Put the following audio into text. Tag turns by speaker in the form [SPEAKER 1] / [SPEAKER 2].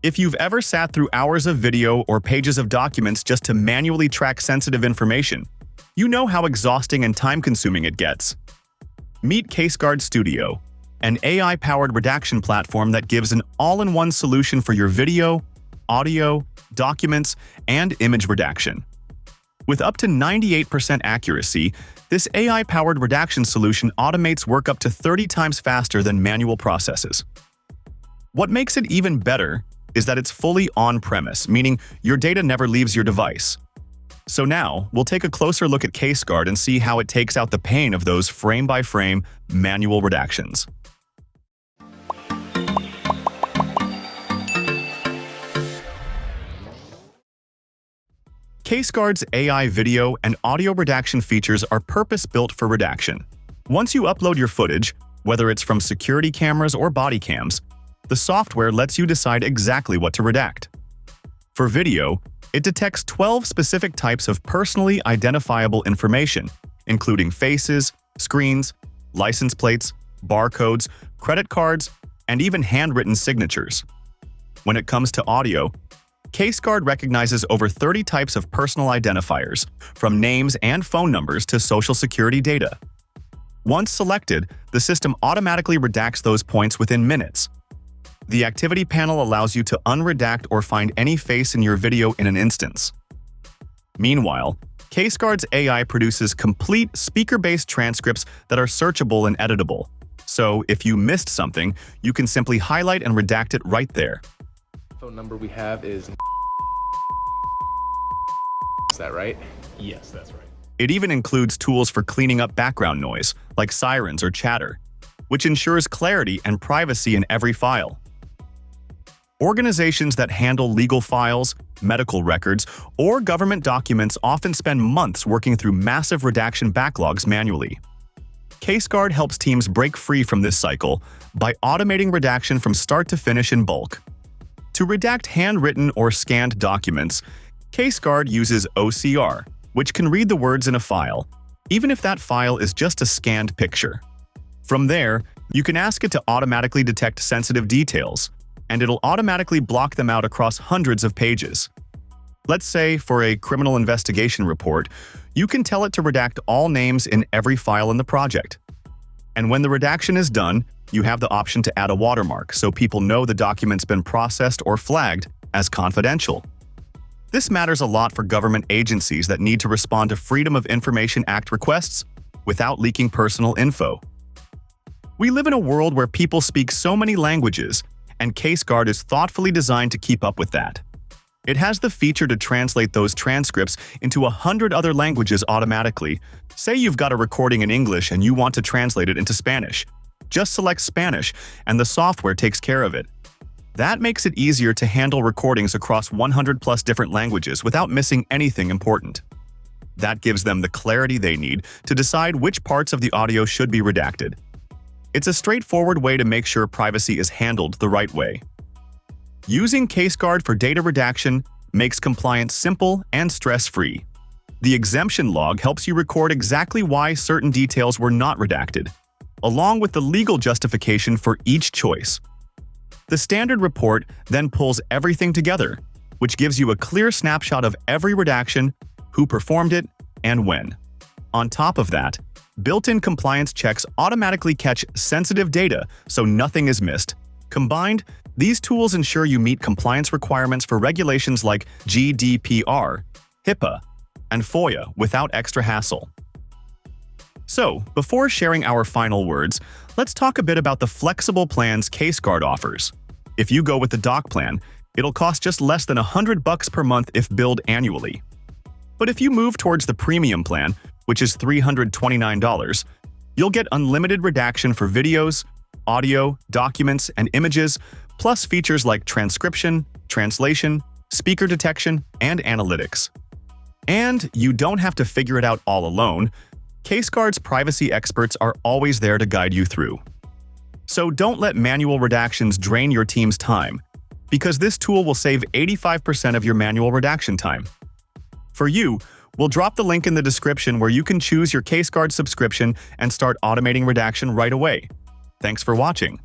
[SPEAKER 1] If you've ever sat through hours of video or pages of documents just to manually track sensitive information, you know how exhausting and time-consuming it gets. Meet CaseGuard Studio, an AI-powered redaction platform that gives an all-in-one solution for your video, audio, documents, and image redaction. With up to 98% accuracy, this AI-powered redaction solution automates work up to 30 times faster than manual processes. What makes it even better is that it's fully on-premise, meaning your data never leaves your device. So now, we'll take a closer look at CaseGuard and see how it takes out the pain of those frame-by-frame manual redactions. CaseGuard's AI video and audio redaction features are purpose-built for redaction. Once you upload your footage, whether it's from security cameras or body cams, the software lets you decide exactly what to redact. For video, it detects 12 specific types of personally identifiable information, including faces, screens, license plates, barcodes, credit cards, and even handwritten signatures. When it comes to audio, CaseGuard recognizes over 30 types of personal identifiers, from names and phone numbers to social security data. Once selected, the system automatically redacts those points within minutes. The activity panel allows you to unredact or find any face in your video in an instance. Meanwhile, CaseGuard's AI produces complete speaker-based transcripts that are searchable and editable. So, if you missed something, you can simply highlight and redact it right there.
[SPEAKER 2] Phone number we have is that right?
[SPEAKER 3] Yes, that's right.
[SPEAKER 1] It even includes tools for cleaning up background noise, like sirens or chatter, which ensures clarity and privacy in every file. Organizations that handle legal files, medical records, or government documents often spend months working through massive redaction backlogs manually. CaseGuard helps teams break free from this cycle by automating redaction from start to finish in bulk. To redact handwritten or scanned documents, CaseGuard uses OCR, which can read the words in a file, even if that file is just a scanned picture. From there, you can ask it to automatically detect sensitive details, and it'll automatically block them out across hundreds of pages. Let's say, for a criminal investigation report, you can tell it to redact all names in every file in the project. And when the redaction is done, you have the option to add a watermark so people know the document's been processed or flagged as confidential. This matters a lot for government agencies that need to respond to Freedom of Information Act requests without leaking personal info. We live in a world where people speak so many languages, and CaseGuard is thoughtfully designed to keep up with that. It has the feature to translate those transcripts into 100 other languages automatically. Say you've got a recording in English and you want to translate it into Spanish. Just select Spanish, and the software takes care of it. That makes it easier to handle recordings across 100+ different languages without missing anything important. That gives them the clarity they need to decide which parts of the audio should be redacted. It's a straightforward way to make sure privacy is handled the right way. Using CaseGuard for data redaction makes compliance simple and stress-free. The exemption log helps you record exactly why certain details were not redacted, along with the legal justification for each choice. The standard report then pulls everything together, which gives you a clear snapshot of every redaction, who performed it, and when. On top of that, built-in compliance checks automatically catch sensitive data so nothing is missed. Combined, these tools ensure you meet compliance requirements for regulations like GDPR, HIPAA, and FOIA without extra hassle. So, before sharing our final words, let's talk a bit about the flexible plans CaseGuard offers. If you go with the doc plan, it'll cost just less than $100 per month if billed annually. But if you move towards the premium plan, which is $329, you'll get unlimited redaction for videos, audio, documents, and images, plus features like transcription, translation, speaker detection, and analytics. And you don't have to figure it out all alone. CaseGuard's privacy experts are always there to guide you through. So don't let manual redactions drain your team's time, because this tool will save 85% of your manual redaction time. For you, we'll drop the link in the description where you can choose your CaseGuard subscription and start automating redaction right away. Thanks for watching.